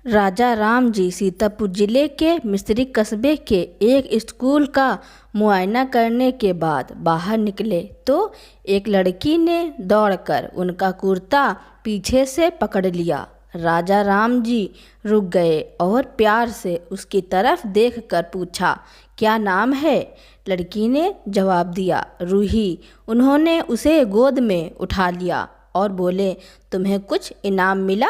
राजा राम जी सीतापुर जिले के मिस्री कस्बे के एक स्कूल का मुआयना करने के बाद बाहर निकले तो एक लड़की ने दौड़कर उनका कुर्ता पीछे से पकड़ लिया। राजा राम जी रुक गए और प्यार से उसकी तरफ देखकर पूछा, क्या नाम है? लड़की ने जवाब दिया, रूही। उन्होंने उसे गोद में उठा लिया और बोले, तुम्हें कुछ इनाम मिला?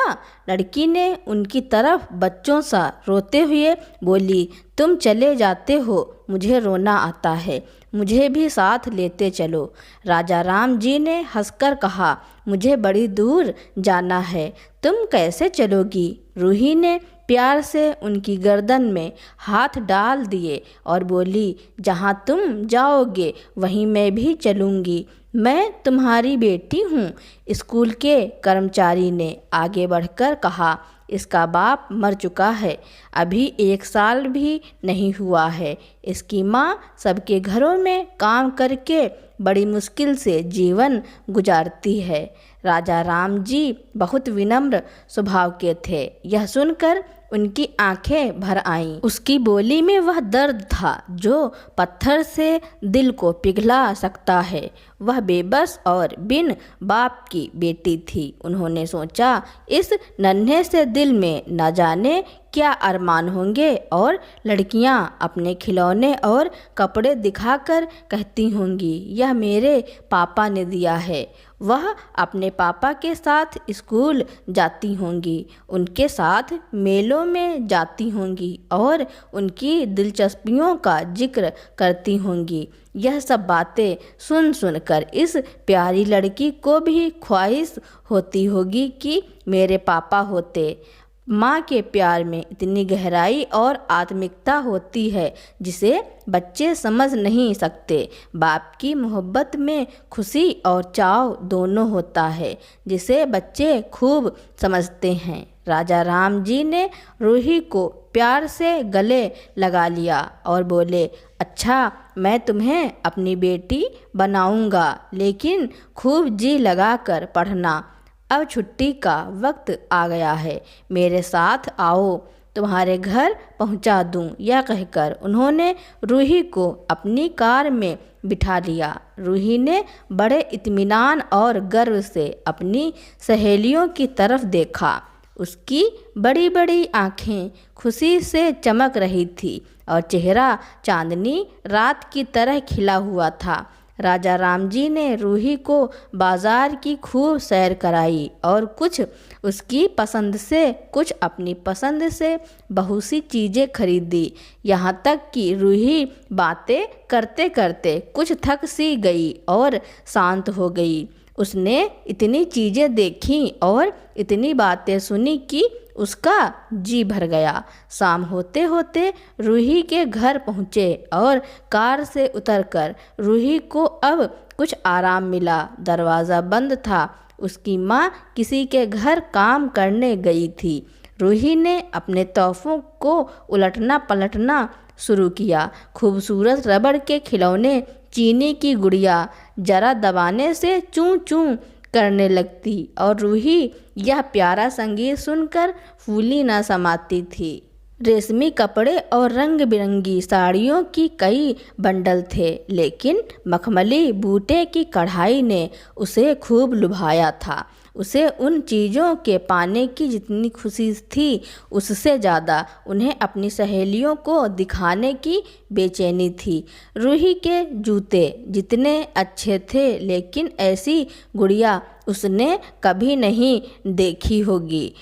लड़की ने उनकी तरफ बच्चों सा रोते हुए बोली, तुम चले जाते हो, मुझे रोना आता है, मुझे भी साथ लेते चलो। राजा राम जी ने हंसकर कहा, मुझे बड़ी दूर जाना है, तुम कैसे चलोगी? रूही ने प्यार से उनकी गर्दन में हाथ डाल दिए और बोली, जहाँ तुम जाओगे वहीं मैं भी चलूँगी, मैं तुम्हारी बेटी हूँ। स्कूल के कर्मचारी ने आगे बढ़कर कहा, इसका बाप मर चुका है, अभी 1 साल भी नहीं हुआ है। इसकी माँ सबके घरों में काम करके बड़ी मुश्किल से जीवन गुजारती है। राजा राम जी बहुत विनम्र स्वभाव के थे। यह सुनकर उनकी आंखें भर आईं। उसकी बोली में वह दर्द था जो पत्थर से दिल को पिघला सकता है। वह बेबस और बिन बाप की बेटी थी। उन्होंने सोचा, इस नन्हे से दिल में न जाने क्या अरमान होंगे और लड़कियां अपने खिलौने और कपड़े दिखाकर कहती होंगी, यह मेरे पापा ने दिया है। वह अपने पापा के साथ स्कूल जाती होंगी, उनके साथ मेलों में जाती होंगी और उनकी दिलचस्पियों का जिक्र करती होंगी। यह सब बातें सुन सुनकर इस प्यारी लड़की को भी ख्वाहिश होती होगी कि मेरे पापा होते। माँ के प्यार में इतनी गहराई और आत्मिकता होती है जिसे बच्चे समझ नहीं सकते। बाप की मोहब्बत में खुशी और चाव दोनों होता है जिसे बच्चे खूब समझते हैं। राजा राम जी ने रूही को प्यार से गले लगा लिया और बोले, अच्छा, मैं तुम्हें अपनी बेटी बनाऊंगा, लेकिन खूब जी लगाकर पढ़ना। अब छुट्टी का वक्त आ गया है, मेरे साथ आओ, तुम्हारे घर पहुंचा दूं। यह कहकर उन्होंने रूही को अपनी कार में बिठा लिया। रूही ने बड़े इत्मीनान और गर्व से अपनी सहेलियों की तरफ देखा। उसकी बड़ी बड़ी आँखें खुशी से चमक रही थी और चेहरा चांदनी रात की तरह खिला हुआ था। राजा राम जी ने रूही को बाजार की खूब सैर कराई और कुछ उसकी पसंद से कुछ अपनी पसंद से बहुत सी चीज़ें खरीदी। यहाँ तक कि रूही बातें करते करते कुछ थक सी गई और शांत हो गई। उसने इतनी चीज़ें देखी और इतनी बातें सुनी कि उसका जी भर गया। शाम होते होते रूही के घर पहुँचे और कार से उतरकर रूही को अब कुछ आराम मिला। दरवाज़ा बंद था। उसकी माँ किसी के घर काम करने गई थी। रूही ने अपने तोहफ़ों को उलटना पलटना शुरू किया। खूबसूरत रबड़ के खिलौने, चीनी की गुड़िया जरा दबाने से चूं चूं करने लगती और रूही यह प्यारा संगीत सुनकर फूली न समाती थी। रेशमी कपड़े और रंग बिरंगी साड़ियों की कई बंडल थे, लेकिन मखमली बूटे की कढ़ाई ने उसे खूब लुभाया था। उसे उन चीज़ों के पाने की जितनी खुशी थी, उससे ज़्यादा उन्हें अपनी सहेलियों को दिखाने की बेचैनी थी। रूही के जूते जितने अच्छे थे, लेकिन ऐसी गुड़िया उसने कभी नहीं देखी होगी।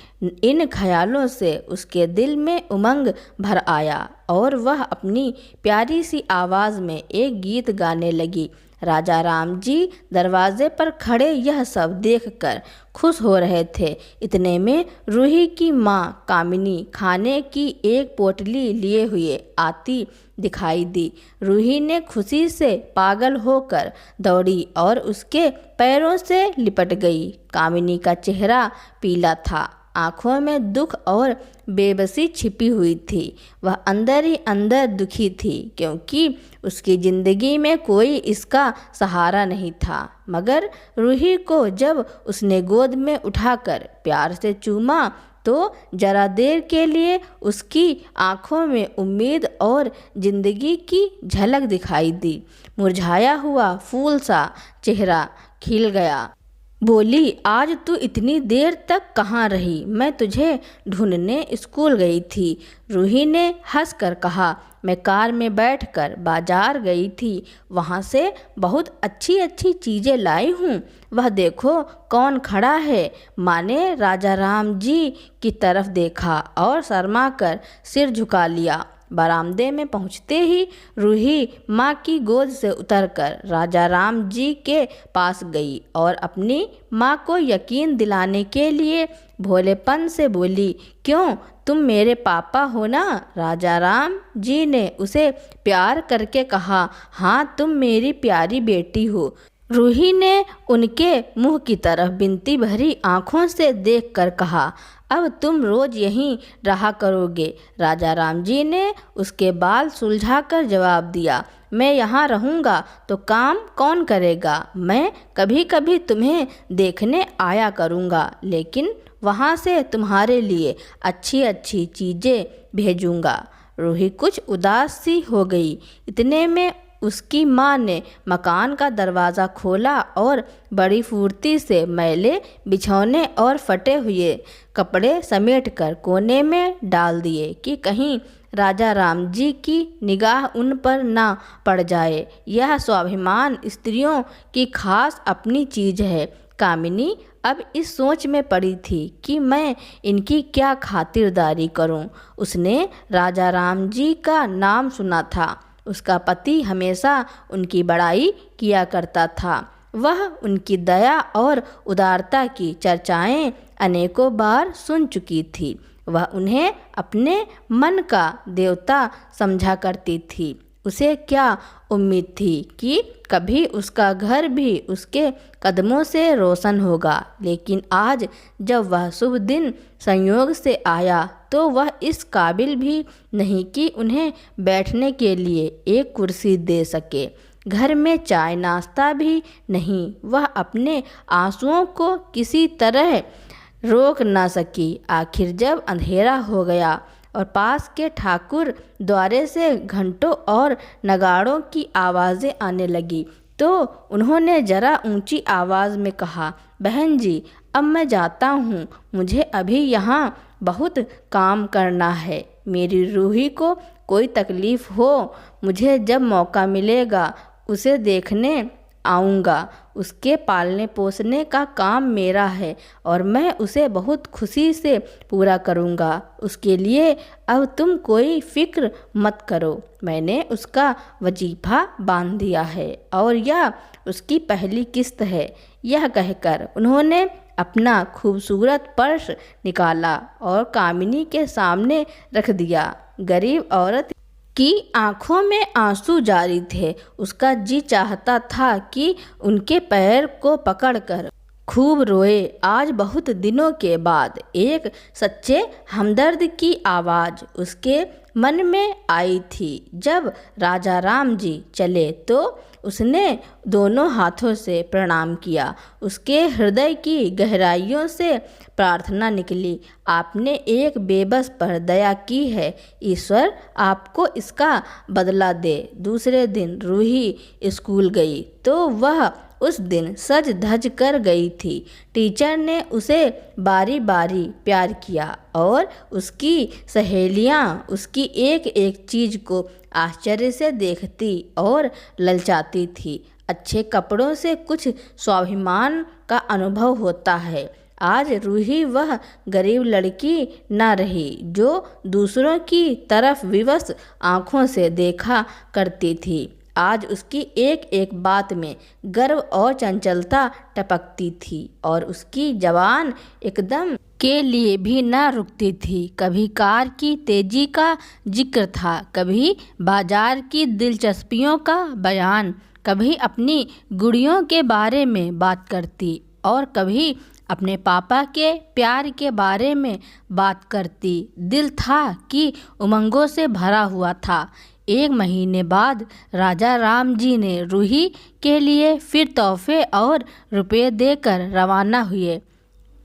इन ख्यालों से उसके दिल में उमंग भर आया और वह अपनी प्यारी सी आवाज़ में एक गीत गाने लगी। राजा राम जी दरवाजे पर खड़े यह सब देखकर खुश हो रहे थे। इतने में रूही की माँ कामिनी खाने की एक पोटली लिए हुए आती दिखाई दी। रूही ने खुशी से पागल होकर दौड़ी और उसके पैरों से लिपट गई। कामिनी का चेहरा पीला था, आँखों में दुख और बेबसी छिपी हुई थी। वह अंदर ही अंदर दुखी थी क्योंकि उसकी ज़िंदगी में कोई इसका सहारा नहीं था। मगर रूही को जब उसने गोद में उठाकर प्यार से चूमा तो जरा देर के लिए उसकी आंखों में उम्मीद और जिंदगी की झलक दिखाई दी। मुरझाया हुआ फूल सा चेहरा खिल गया। बोली, आज तू इतनी देर तक कहाँ रही? मैं तुझे ढूंढने स्कूल गई थी। रूही ने हंसकर कहा, मैं कार में बैठकर बाजार गई थी, वहाँ से बहुत अच्छी अच्छी चीज़ें लाई हूँ। वह देखो कौन खड़ा है। माँ ने राजा राम जी की तरफ देखा और शर्मा कर सिर झुका लिया। बरामदे में पहुंचते ही रूही माँ की गोद से उतरकर राजा राम जी के पास गई और अपनी माँ को यकीन दिलाने के लिए भोलेपन से बोली, क्यों, तुम मेरे पापा हो ना? राजा राम जी ने उसे प्यार करके कहा, हाँ, तुम मेरी प्यारी बेटी हो। रूही ने उनके मुंह की तरफ बिनती भरी आंखों से देखकर कहा, अब तुम रोज यहीं रहा करोगे? राजा राम जी ने उसके बाल सुलझाकर जवाब दिया, मैं यहाँ रहूँगा तो काम कौन करेगा? मैं कभी कभी तुम्हें देखने आया करूँगा, लेकिन वहाँ से तुम्हारे लिए अच्छी अच्छी चीज़ें भेजूँगा। रूही कुछ उदास सी हो गई। इतने में उसकी माँ ने मकान का दरवाज़ा खोला और बड़ी फुर्ती से मैले बिछौने और फटे हुए कपड़े समेटकर कोने में डाल दिए कि कहीं राजा राम जी की निगाह उन पर ना पड़ जाए। यह स्वाभिमान स्त्रियों की खास अपनी चीज़ है। कामिनी अब इस सोच में पड़ी थी कि मैं इनकी क्या खातिरदारी करूं। उसने राजा राम जी का नाम सुना था। उसका पति हमेशा उनकी बड़ाई किया करता था। वह उनकी दया और उदारता की चर्चाएं अनेकों बार सुन चुकी थी। वह उन्हें अपने मन का देवता समझा करती थी। उसे क्या उम्मीद थी कि कभी उसका घर भी उसके कदमों से रोशन होगा, लेकिन आज जब वह शुभ दिन संयोग से आया तो वह इस काबिल भी नहीं कि उन्हें बैठने के लिए एक कुर्सी दे सके। घर में चाय नाश्ता भी नहीं। वह अपने आंसुओं को किसी तरह रोक ना सकी। आखिर जब अंधेरा हो गया और पास के ठाकुर द्वारे से घंटों और नगाड़ों की आवाज़ें आने लगी तो उन्होंने जरा ऊंची आवाज़ में कहा, बहन जी, अब मैं जाता हूँ, मुझे अभी यहाँ बहुत काम करना है। मेरी रूही को कोई तकलीफ़ हो, मुझे जब मौका मिलेगा उसे देखने आऊँगा। उसके पालने पोसने का काम मेरा है और मैं उसे बहुत खुशी से पूरा करूँगा। उसके लिए अब तुम कोई फिक्र मत करो। मैंने उसका वजीफ़ा बांध दिया है और यह उसकी पहली किस्त है। यह कहकर उन्होंने अपना खूबसूरत पर्स निकाला और कामिनी के सामने रख दिया। गरीब औरत की आंखों में आंसू जारी थे। उसका जी चाहता था कि उनके पैर को पकड़कर खूब रोए। आज बहुत दिनों के बाद एक सच्चे हमदर्द की आवाज़ उसके मन में आई थी। जब राजा राम जी चले तो उसने दोनों हाथों से प्रणाम किया। उसके हृदय की गहराइयों से प्रार्थना निकली, आपने एक बेबस पर दया की है, ईश्वर आपको इसका बदला दे। दूसरे दिन रूही स्कूल गई तो वह उस दिन सज धज कर गई थी। टीचर ने उसे बारी बारी प्यार किया और उसकी सहेलियां उसकी एक एक चीज़ को आश्चर्य से देखती और ललचाती थी। अच्छे कपड़ों से कुछ स्वाभिमान का अनुभव होता है। आज रूही वह गरीब लड़की न रही जो दूसरों की तरफ विवश आँखों से देखा करती थी। आज उसकी एक एक बात में गर्व और चंचलता टपकती थी और उसकी जवान एकदम के लिए भी न रुकती थी। कभी कार की तेजी का जिक्र था, कभी बाजार की दिलचस्पियों का बयान, कभी अपनी गुड़ियों के बारे में बात करती और कभी अपने पापा के प्यार के बारे में बात करती। दिल था कि उमंगों से भरा हुआ था। 1 महीने बाद राजा राम जी ने रूही के लिए फिर तोहफे और रुपए देकर रवाना हुए।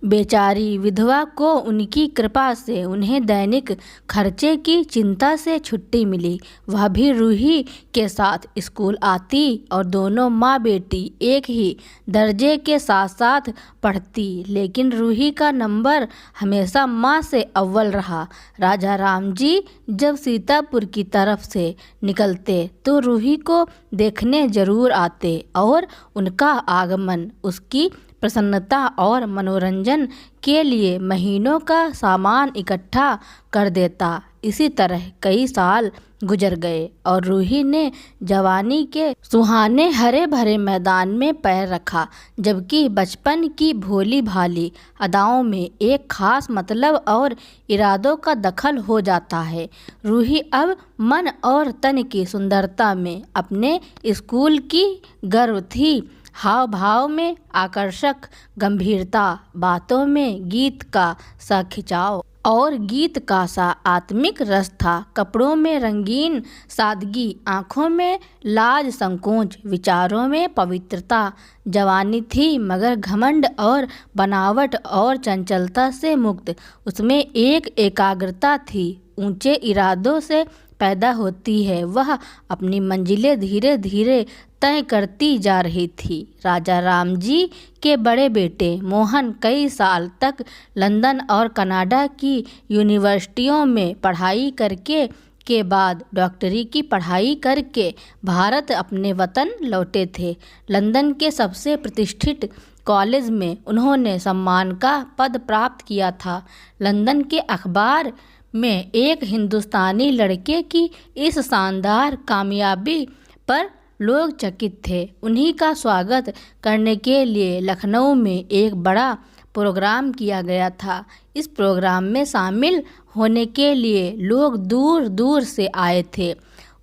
बेचारी विधवा को उनकी कृपा से उन्हें दैनिक खर्चे की चिंता से छुट्टी मिली। वह भी रूही के साथ स्कूल आती और दोनों माँ बेटी एक ही दर्जे के साथ साथ पढ़ती, लेकिन रूही का नंबर हमेशा माँ से अव्वल रहा। राजा राम जी जब सीतापुर की तरफ से निकलते तो रूही को देखने जरूर आते और उनका आगमन उसकी प्रसन्नता और मनोरंजन के लिए महीनों का सामान इकट्ठा कर देता। इसी तरह कई साल गुजर गए और रूही ने जवानी के सुहाने हरे भरे मैदान में पैर रखा, जबकि बचपन की भोली भाली अदाओं में एक खास मतलब और इरादों का दखल हो जाता है। रूही अब मन और तन की सुंदरता में अपने स्कूल की गर्व थी। हाव भाव में आकर्षक गंभीरता, बातों में गीत का सा खिंचाव और गीत का सा आत्मिक रस था। कपड़ों में रंगीन सादगी, आँखों में लाज संकोच, विचारों में पवित्रता। जवानी थी मगर घमंड और बनावट और चंचलता से मुक्त। उसमें एक एकाग्रता थी, ऊंचे इरादों से पैदा होती है। वह अपनी मंजिलें धीरे धीरे तय करती जा रही थी। राजा राम जी के बड़े बेटे मोहन कई साल तक लंदन और कनाडा की यूनिवर्सिटियों में पढ़ाई करके के बाद डॉक्टरी की पढ़ाई करके भारत अपने वतन लौटे थे। लंदन के सबसे प्रतिष्ठित कॉलेज में उन्होंने सम्मान का पद प्राप्त किया था। लंदन के अखबार में एक हिंदुस्तानी लड़के की इस शानदार कामयाबी पर लोग चकित थे। उन्हीं का स्वागत करने के लिए लखनऊ में एक बड़ा प्रोग्राम किया गया था। इस प्रोग्राम में शामिल होने के लिए लोग दूर दूर से आए थे।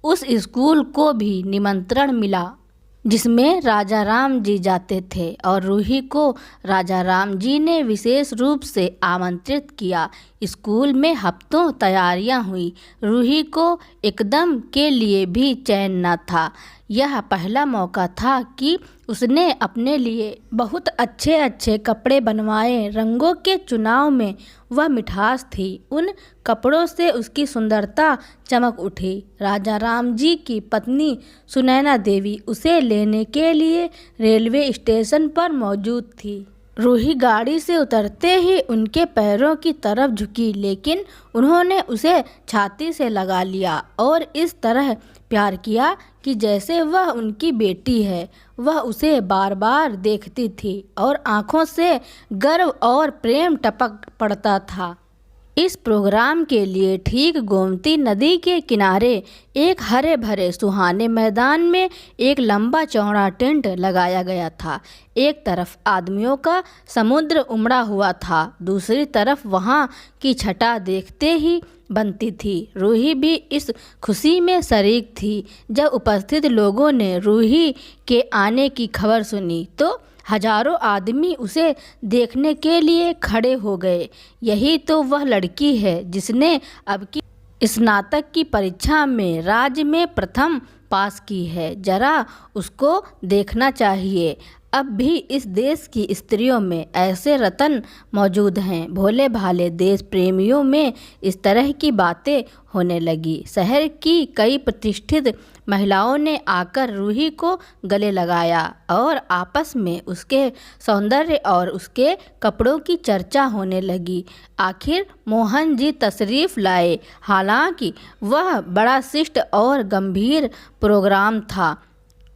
उस स्कूल को भी निमंत्रण मिला जिसमें राजा राम जी जाते थे और रूही को राजा राम जी ने विशेष रूप से आमंत्रित किया। स्कूल में हफ्तों तैयारियां हुई। रूही को एकदम के लिए भी चैन न था। यह पहला मौका था कि उसने अपने लिए बहुत अच्छे अच्छे कपड़े बनवाए। रंगों के चुनाव में वह मिठास थी। उन कपड़ों से उसकी सुंदरता चमक उठी। राजा राम जी की पत्नी सुनैना देवी उसे लेने के लिए रेलवे स्टेशन पर मौजूद थी। रूही गाड़ी से उतरते ही उनके पैरों की तरफ झुकी, लेकिन उन्होंने उसे छाती से लगा लिया और इस तरह प्यार किया कि जैसे वह उनकी बेटी है। वह उसे बार बार देखती थी और आंखों से गर्व और प्रेम टपक पड़ता था। इस प्रोग्राम के लिए ठीक गोमती नदी के किनारे एक हरे भरे सुहाने मैदान में एक लंबा चौड़ा टेंट लगाया गया था। एक तरफ आदमियों का समुद्र उमड़ा हुआ था, दूसरी तरफ वहाँ की छटा देखते ही बनती थी। रूही भी इस खुशी में शरीक थी। जब उपस्थित लोगों ने रूही के आने की खबर सुनी तो हजारों आदमी उसे देखने के लिए खड़े हो गए। यही तो वह लड़की है जिसने अब की स्नातक की परीक्षा में राज्य में प्रथम पास की है। जरा उसको देखना चाहिए। अब भी इस देश की स्त्रियों में ऐसे रत्न मौजूद हैं। भोले भाले देश प्रेमियों में इस तरह की बातें होने लगी। शहर की कई प्रतिष्ठित महिलाओं ने आकर रूही को गले लगाया और आपस में उसके सौंदर्य और उसके कपड़ों की चर्चा होने लगी। आखिर मोहन जी तशरीफ लाए। हालांकि वह बड़ा शिष्ट और गंभीर प्रोग्राम था,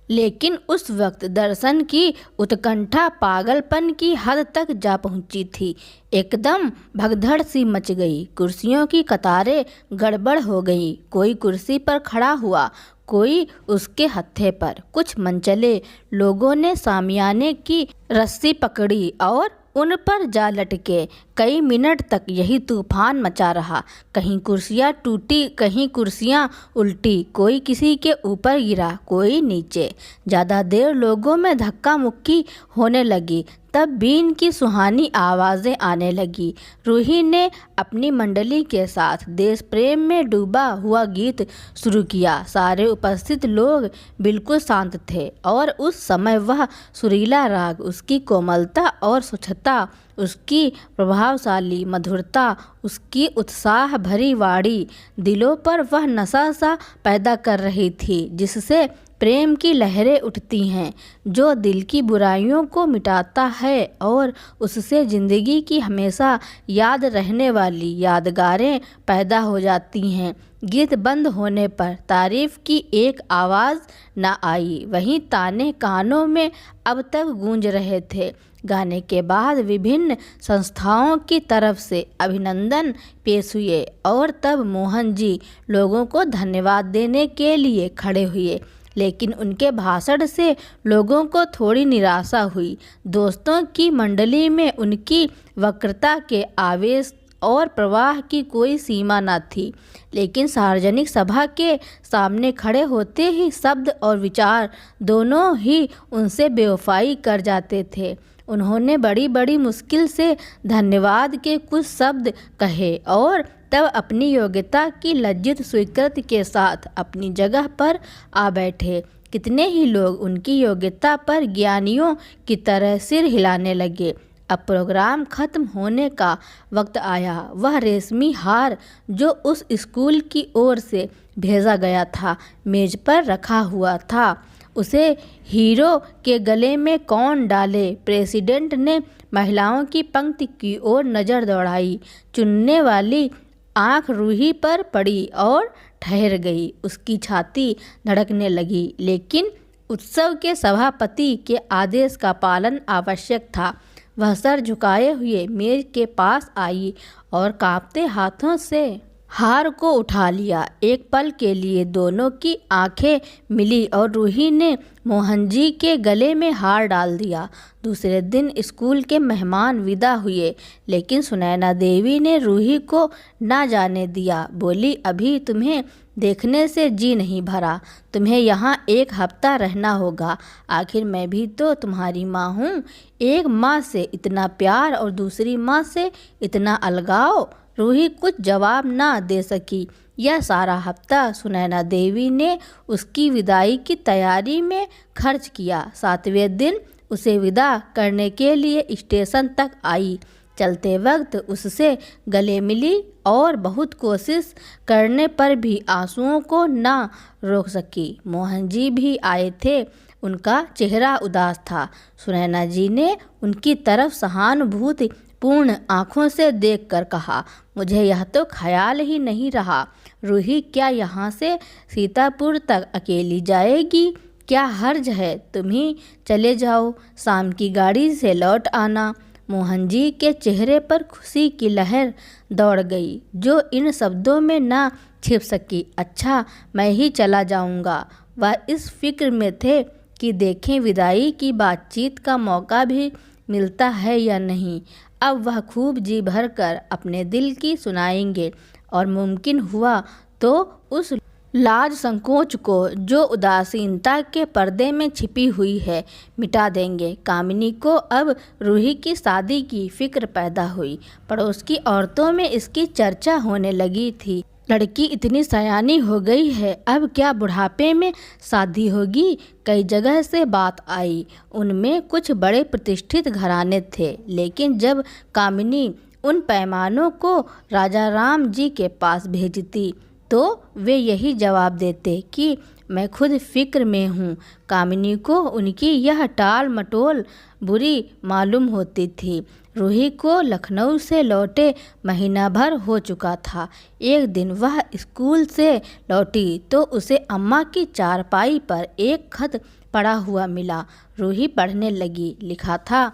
लेकिन उस वक्त दर्शन की उत्कंठा पागलपन की हद तक जा पहुंची थी। एकदम भगदड़ सी मच गई। कुर्सियों की कतारें गड़बड़ हो गई। कोई कुर्सी पर खड़ा हुआ, कोई उसके हत्थे पर। कुछ मनचले लोगों ने सामियाने की रस्सी पकड़ी और उन पर जा लटके। कई मिनट तक यही तूफान मचा रहा। कहीं कुर्सियाँ टूटी, कहीं कुर्सियाँ उल्टी, कोई किसी के ऊपर गिरा, कोई नीचे। ज़्यादा देर लोगों में धक्का मुक्की होने लगी। तब बीन की सुहानी आवाज़ें आने लगी। रूही ने अपनी मंडली के साथ देश प्रेम में डूबा हुआ गीत शुरू किया। सारे उपस्थित लोग बिल्कुल शांत थे और उस समय वह सुरीला राग, उसकी कोमलता और स्वच्छता उसकी प्रभावशाली मधुरता, उसकी उत्साह भरी वाणी दिलों पर वह नशा सा पैदा कर रही थी जिससे प्रेम की लहरें उठती हैं, जो दिल की बुराइयों को मिटाता है और उससे ज़िंदगी की हमेशा याद रहने वाली यादगारें पैदा हो जाती हैं। गीत बंद होने पर तारीफ की एक आवाज़ न आई, वहीं ताने कानों में अब तक गूंज रहे थे। गाने के बाद विभिन्न संस्थाओं की तरफ से अभिनंदन पेश हुए और तब मोहन जी लोगों को धन्यवाद देने के लिए खड़े हुए, लेकिन उनके भाषण से लोगों को थोड़ी निराशा हुई। दोस्तों की मंडली में उनकी वक्रता के आवेश और प्रवाह की कोई सीमा न थी, लेकिन सार्वजनिक सभा के सामने खड़े होते ही शब्द और विचार दोनों ही उनसे बेवफाई कर जाते थे। उन्होंने बड़ी बड़ी मुश्किल से धन्यवाद के कुछ शब्द कहे और तब अपनी योग्यता की लज्जित स्वीकृति के साथ अपनी जगह पर आ बैठे। कितने ही लोग उनकी योग्यता पर ज्ञानियों की तरह सिर हिलाने लगे। अब प्रोग्राम खत्म होने का वक्त आया। वह रेशमी हार जो उस स्कूल की ओर से भेजा गया था मेज पर रखा हुआ था। उसे हीरो के गले में कौन डाले? प्रेसिडेंट ने महिलाओं की पंक्ति की ओर नज़र दौड़ाई। चुनने वाली आंख रूही पर पड़ी और ठहर गई। उसकी छाती धड़कने लगी, लेकिन उत्सव के सभापति के आदेश का पालन आवश्यक था। वह सर झुकाए हुए मेज के पास आई और कांपते हाथों से हार को उठा लिया। एक पल के लिए दोनों की आंखें मिली और रूही ने मोहन जी के गले में हार डाल दिया। दूसरे दिन स्कूल के मेहमान विदा हुए, लेकिन सुनैना देवी ने रूही को ना जाने दिया। बोली, अभी तुम्हें देखने से जी नहीं भरा, तुम्हें यहाँ एक हफ्ता रहना होगा। आखिर मैं भी तो तुम्हारी माँ हूँ। एक माँ से इतना प्यार और दूसरी माँ से इतना अलगाव। रूही कुछ जवाब ना दे सकी। यह सारा हफ्ता सुनैना देवी ने उसकी विदाई की तैयारी में खर्च किया। 7वें दिन उसे विदा करने के लिए स्टेशन तक आई। चलते वक्त उससे गले मिली और बहुत कोशिश करने पर भी आंसुओं को ना रोक सकी। मोहन जी भी आए थे। उनका चेहरा उदास था। सुनैना जी ने उनकी तरफ सहानुभूति पूर्ण आँखों से देखकर कहा, मुझे यह तो ख्याल ही नहीं रहा। रूही क्या यहाँ से सीतापुर तक अकेली जाएगी? क्या हर्ज है? तुम ही चले जाओ, शाम की गाड़ी से लौट आना। मोहन जी के चेहरे पर खुशी की लहर दौड़ गई, जो इन शब्दों में ना छिप सकी। अच्छा, मैं ही चला जाऊंगा। वह इस फिक्र में थे कि देखें विदाई की बातचीत का मौका भी मिलता है या नहीं। अब वह खूब जी भर कर अपने दिल की सुनाएंगे और मुमकिन हुआ तो उस लाज संकोच को जो उदासीनता के पर्दे में छिपी हुई है मिटा देंगे। कामिनी को अब रूही की शादी की फिक्र पैदा हुई। पड़ोस की औरतों में इसकी चर्चा होने लगी थी। लड़की इतनी सयानी हो गई है, अब क्या बुढ़ापे में शादी होगी? कई जगह से बात आई। उनमें कुछ बड़े प्रतिष्ठित घराने थे, लेकिन जब कामिनी उन पैमानों को राजा राम जी के पास भेजती तो वे यही जवाब देते कि मैं खुद फिक्र में हूँ। कामिनी को उनकी यह टाल मटोल बुरी मालूम होती थी। रूही को लखनऊ से लौटे महीना भर हो चुका था। एक दिन वह स्कूल से लौटी तो उसे अम्मा की चारपाई पर एक खत पड़ा हुआ मिला। रूही पढ़ने लगी। लिखा था,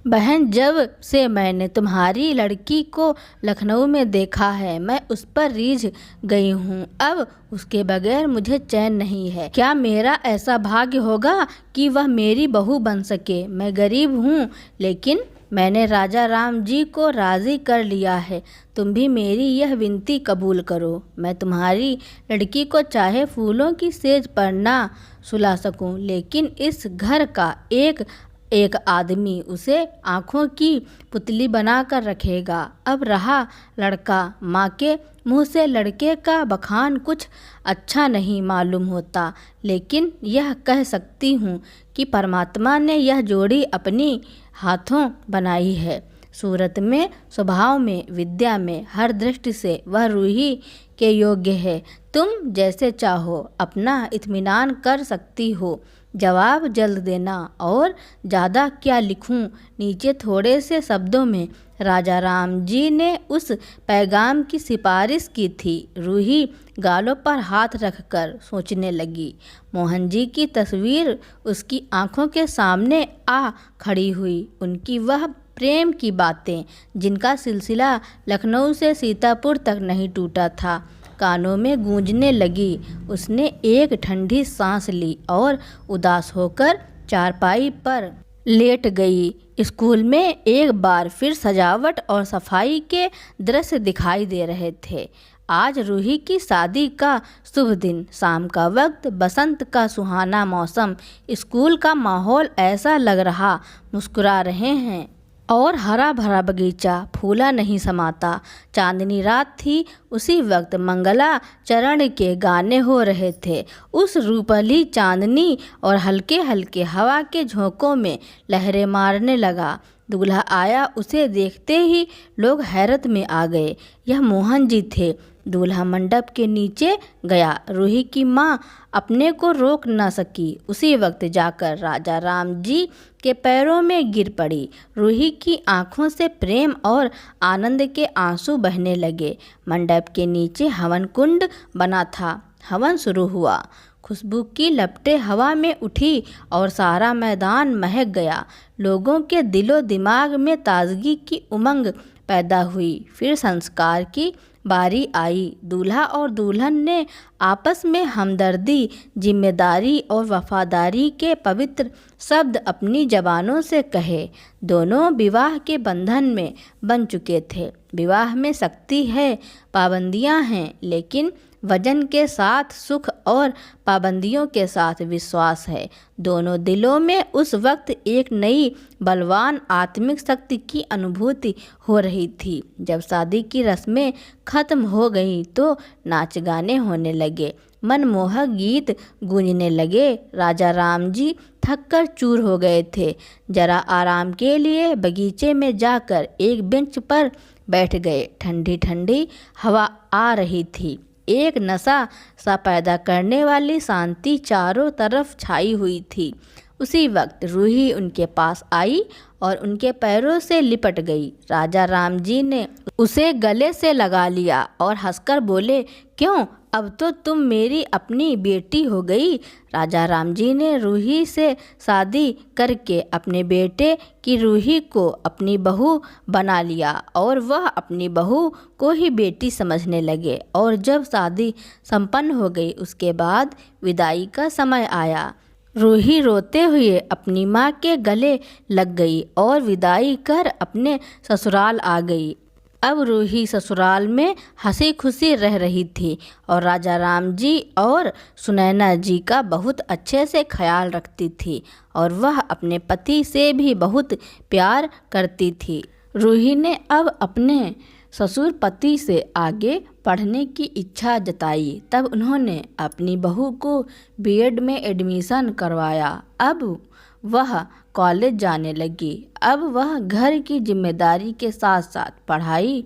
बहन, जब से मैंने तुम्हारी लड़की को लखनऊ में देखा है मैं उस पर रीझ गई हूँ। अब उसके बगैर मुझे चैन नहीं है। क्या मेरा ऐसा भाग्य होगा कि वह मेरी बहू बन सके? मैं गरीब हूँ, लेकिन मैंने राजा राम जी को राज़ी कर लिया है। तुम भी मेरी यह विनती कबूल करो। मैं तुम्हारी लड़की को चाहे फूलों की सेज पर ना सुला सकूं, लेकिन इस घर का एक एक आदमी उसे आँखों की पुतली बनाकर रखेगा। अब रहा लड़का, माँ के मुँह से लड़के का बखान कुछ अच्छा नहीं मालूम होता, लेकिन यह कह सकती हूँ कि परमात्मा ने यह जोड़ी अपनी हाथों बनाई है। सूरत में, स्वभाव में, विद्या में, हर दृष्टि से वह रूही के योग्य है। तुम जैसे चाहो अपना इत्मीनान कर सकती हो। जवाब जल्द देना। और ज़्यादा क्या लिखूं? नीचे थोड़े से शब्दों में राजा राम जी ने उस पैगाम की सिफारिश की थी। रूही गालों पर हाथ रखकर सोचने लगी। मोहन जी की तस्वीर उसकी आंखों के सामने आ खड़ी हुई। उनकी वह प्रेम की बातें जिनका सिलसिला लखनऊ से सीतापुर तक नहीं टूटा था, कानों में गूंजने लगी। उसने एक ठंडी सांस ली और उदास होकर चारपाई पर लेट गई। स्कूल में एक बार फिर सजावट और सफाई के दृश्य दिखाई दे रहे थे। आज रूही की शादी का शुभ दिन, शाम का वक्त, बसंत का सुहाना मौसम, स्कूल का माहौल ऐसा लग रहा मुस्कुरा रहे हैं और हरा भरा बगीचा फूला नहीं समाता। चांदनी रात थी। उसी वक्त मंगला चरण के गाने हो रहे थे। उस रूपली चांदनी और हल्के हल्के हवा के झोंकों में लहरें मारने लगा। दूल्हा आया। उसे देखते ही लोग हैरत में आ गए। यह मोहन जी थे। दूल्हा मंडप के नीचे गया। रूही की माँ अपने को रोक न सकी। उसी वक्त जाकर राजा राम जी के पैरों में गिर पड़ी। रूही की आंखों से प्रेम और आनंद के आंसू बहने लगे। मंडप के नीचे हवन कुंड बना था। हवन शुरू हुआ। खुशबू की लपटें हवा में उठी और सारा मैदान महक गया। लोगों के दिलो दिमाग में ताजगी की उमंग पैदा हुई। फिर संस्कार की बारी आई। दूल्हा और दुल्हन ने आपस में हमदर्दी, जिम्मेदारी और वफादारी के पवित्र शब्द अपनी जबानों से कहे। दोनों विवाह के बंधन में बन चुके थे। विवाह में शक्ति है, पाबंदियां हैं, लेकिन वजन के साथ सुख और पाबंदियों के साथ विश्वास है। दोनों दिलों में उस वक्त एक नई बलवान आत्मिक शक्ति की अनुभूति हो रही थी। जब शादी की रस्में खत्म हो गई तो नाच गाने होने लगे, मनमोहक गीत गूंजने लगे। राजा राम जी थक कर चूर हो गए थे। जरा आराम के लिए बगीचे में जाकर एक बेंच पर बैठ गए। ठंडी ठंडी हवा आ रही थी। एक नशा सा पैदा करने वाली शांति चारों तरफ छाई हुई थी। उसी वक्त रूही उनके पास आई और उनके पैरों से लिपट गई। राजा राम जी ने उसे गले से लगा लिया और हंसकर बोले, क्यों, अब तो तुम मेरी अपनी बेटी हो गई। राजा राम जी ने रूही से शादी करके अपने बेटे की रूही को अपनी बहू बना लिया और वह अपनी बहू को ही बेटी समझने लगे। और जब शादी संपन्न हो गई उसके बाद विदाई का समय आया। रूही रोते हुए अपनी माँ के गले लग गई और विदाई कर अपने ससुराल आ गई। अब रूही ससुराल में हंसी खुशी रह रही थी और राजा राम जी और सुनैना जी का बहुत अच्छे से ख्याल रखती थी और वह अपने पति से भी बहुत प्यार करती थी। रूही ने अब अपने ससुर पति से आगे पढ़ने की इच्छा जताई। तब उन्होंने अपनी बहू को बीएड में एडमिशन करवाया। अब वह कॉलेज जाने लगी। अब वह घर की जिम्मेदारी के साथ साथ पढ़ाई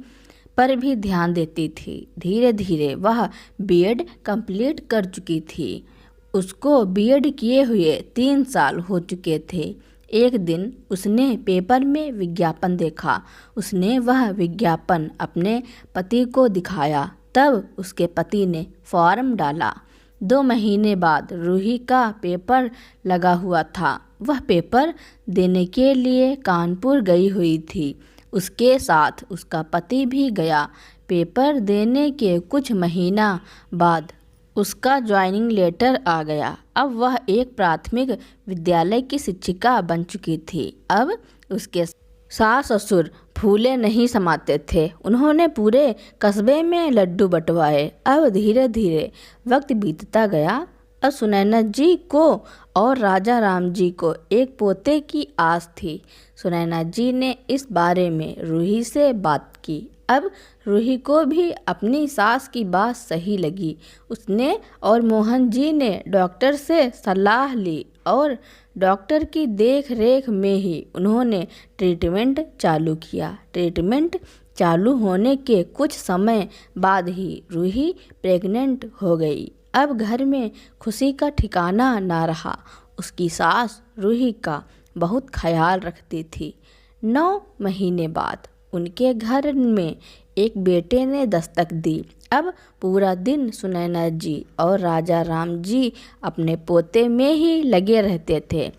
पर भी ध्यान देती थी। धीरे धीरे वह बीएड कंप्लीट कर चुकी थी। उसको बीएड किए हुए 3 साल हो चुके थे। एक दिन उसने पेपर में विज्ञापन देखा। उसने वह विज्ञापन अपने पति को दिखाया। तब उसके पति ने फॉर्म डाला। 2 महीने बाद रूही का पेपर लगा हुआ था। वह पेपर देने के लिए कानपुर गई हुई थी। उसके साथ उसका पति भी गया। पेपर देने के कुछ महीना बाद उसका ज्वाइनिंग लेटर आ गया। अब वह एक प्राथमिक विद्यालय की शिक्षिका बन चुकी थी। अब उसके सास ससुर फूले नहीं समाते थे। उन्होंने पूरे कस्बे में लड्डू बंटवाए। अब धीरे धीरे वक्त बीतता गया। अब सुनैना जी को और राजा राम जी को एक पोते की आस थी। सुनैना जी ने इस बारे में रूही से बात की अब रूही को भी अपनी सास की बात सही लगी। उसने और मोहन जी ने डॉक्टर से सलाह ली और डॉक्टर की देख रेख में ही उन्होंने ट्रीटमेंट चालू किया। ट्रीटमेंट चालू होने के कुछ समय बाद ही रूही प्रेग्नेंट हो गई। अब घर में खुशी का ठिकाना ना रहा। उसकी सास रूही का बहुत ख्याल रखती थी। 9 महीने बाद उनके घर में एक बेटे ने दस्तक दी। अब पूरा दिन सुनैना जी और राजा राम जी अपने पोते में ही लगे रहते थे।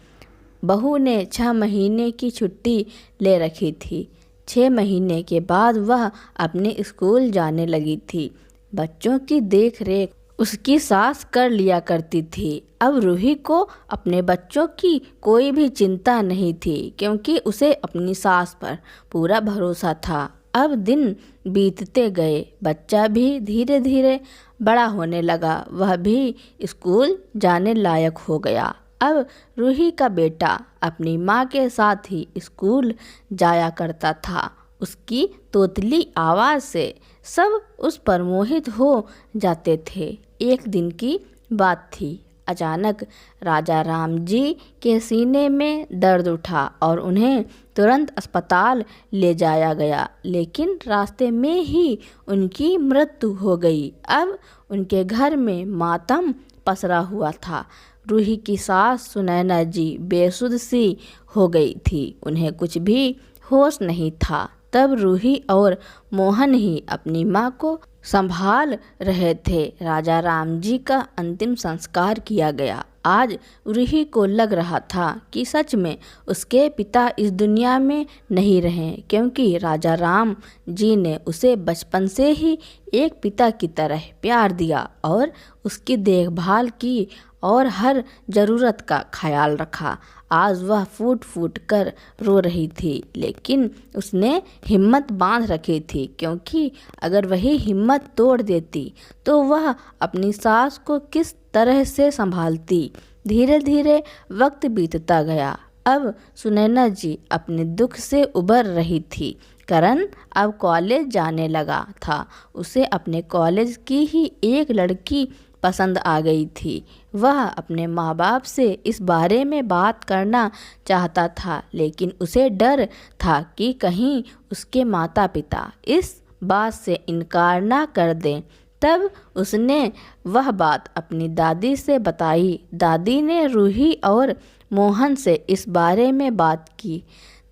बहू ने 6 महीने की छुट्टी ले रखी थी। 6 महीने के बाद वह अपने स्कूल जाने लगी थी। बच्चों की देख रेख उसकी सास कर लिया करती थी। अब रूही को अपने बच्चों की कोई भी चिंता नहीं थी, क्योंकि उसे अपनी सास पर पूरा भरोसा था। अब दिन बीतते गए, बच्चा भी धीरे धीरे बड़ा होने लगा। वह भी स्कूल जाने लायक हो गया। अब रूही का बेटा अपनी माँ के साथ ही स्कूल जाया करता था। उसकी तोतली आवाज़ से सब उस पर मोहित हो जाते थे। एक दिन की बात थी। अचानक राजा राम जी के सीने में दर्द उठा और उन्हें तुरंत अस्पताल ले जाया गया, लेकिन रास्ते में ही उनकी मृत्यु हो गई। अब उनके घर में मातम पसरा हुआ था। रूही की सास सुनैना जी बेसुध सी हो गई थी। उन्हें कुछ भी होश नहीं था। तब रूही और मोहन ही अपनी माँ को संभाल रहे थे। राजा राम जी का अंतिम संस्कार किया गया। आज रूही को लग रहा था कि सच में उसके पिता इस दुनिया में नहीं रहे, क्योंकि राजा राम जी ने उसे बचपन से ही एक पिता की तरह प्यार दिया और उसकी देखभाल की और हर ज़रूरत का ख्याल रखा। आज वह फूट फूट कर रो रही थी, लेकिन उसने हिम्मत बांध रखी थी, क्योंकि अगर वही हिम्मत तोड़ देती तो वह अपनी सास को किस तरह से संभालती। धीरे धीरे वक्त बीतता गया। अब सुनैना जी अपने दुख से उबर रही थी। करण अब कॉलेज जाने लगा था। उसे अपने कॉलेज की ही एक लड़की पसंद आ गई थी। वह अपने माँ बाप से इस बारे में बात करना चाहता था, लेकिन उसे डर था कि कहीं उसके माता पिता इस बात से इनकार ना कर दें। तब उसने वह बात अपनी दादी से बताई। दादी ने रूही और मोहन से इस बारे में बात की।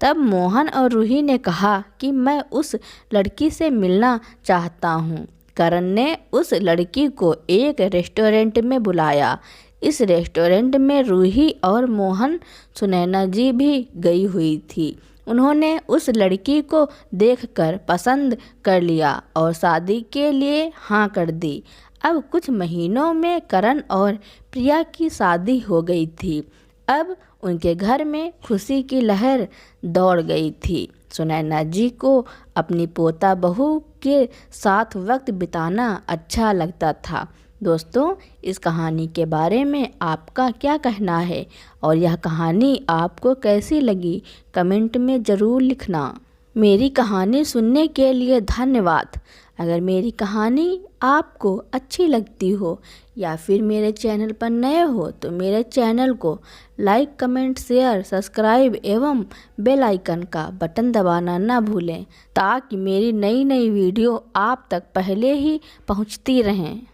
तब मोहन और रूही ने कहा कि मैं उस लड़की से मिलना चाहता हूँ। करण ने उस लड़की को एक रेस्टोरेंट में बुलाया। इस रेस्टोरेंट में रूही और मोहन सुनैना जी भी गई हुई थी। उन्होंने उस लड़की को देखकर पसंद कर लिया और शादी के लिए हाँ कर दी। अब कुछ महीनों में करण और प्रिया की शादी हो गई थी। अब उनके घर में खुशी की लहर दौड़ गई थी। सुनैना जी को अपनी पोता बहू के साथ वक्त बिताना अच्छा लगता था। दोस्तों, इस कहानी के बारे में आपका क्या कहना है और यह कहानी आपको कैसी लगी, कमेंट में ज़रूर लिखना। मेरी कहानी सुनने के लिए धन्यवाद। अगर मेरी कहानी आपको अच्छी लगती हो या फिर मेरे चैनल पर नए हो तो मेरे चैनल को लाइक, कमेंट, शेयर, सब्सक्राइब एवं बेल आइकन का बटन दबाना ना भूलें, ताकि मेरी नई नई वीडियो आप तक पहले ही पहुंचती रहें।